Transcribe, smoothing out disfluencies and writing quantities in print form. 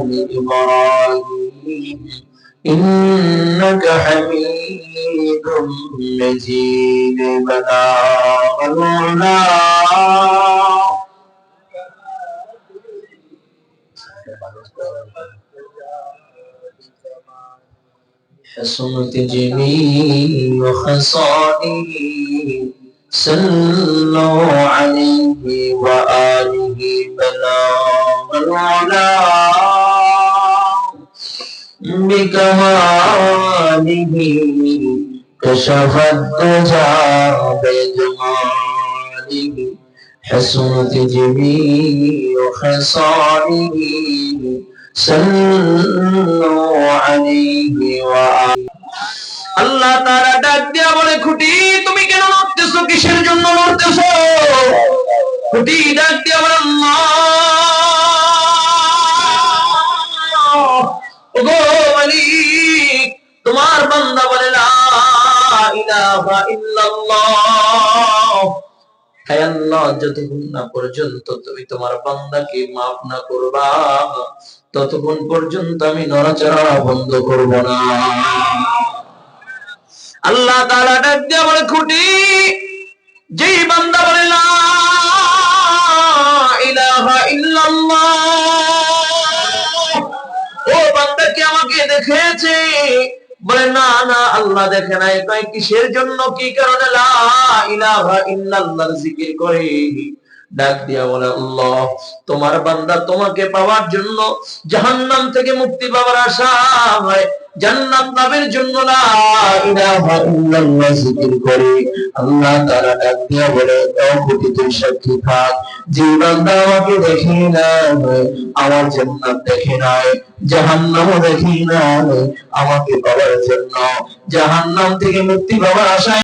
آل إبراهيم إنك حميد مجيد بلغ العلا حسنت جميع خصاله صلوا عليه وآله بلغ العلا بكماله كشف الدجى بجماله حسنت جميع خصاله صلوا عليه وآله আল্লাহ তাআলা ডাক দিয়া বলে খুঁটি তুমি কেন লড়তেছো কিসের জন্য লড়তেছো খুঁটি ডাক দিয়া বলে আল্লাহ ওগো মালিক তোমার বান্দা বলে লা ইলাহা ইল্লাল্লাহ হে আল্লাহ যতক্ষণ না পর্যন্ত তুমি তোমার বান্দাকে maaf না করবা ততক্ষণ পর্যন্ত আমি নড়াচড়া বন্ধ করব না আল্লাহ তাআলা ডাক দিয়া বলে খুঁটি যেই বান্দা বলে লা ইলাহা ইল্লাল্লাহ ও বান্দা কি আমাকে দেখেছে বলে না না আল্লাহ দেখে নাই কয় কিসের জন্য কি কারণে লা ইলাহা ইল্লাল্লাহর জিকির করে ডাক দিয়া বলে আল্লাহ তোমার বান্দা তোমাকে পাওয়ার জন্য জাহান্নাম থেকে মুক্তি পাওয়ার আশায় জান্নাত লাভের জন্য লা ইলাহা ইল্লাল্লাহ জিকির করে আল্লাহ তাআলা ডাক দিয়া বলে ও খুঁটি তুই সাক্ষী থাক যে বান্দা আমাকে দেখে না আমার জান্নাত দেখে নাই জাহান্নাম দেখে নাই আমাকে পাওয়ার জন্য জাহান্নাম থেকে মুক্তি পাওয়ার আশায়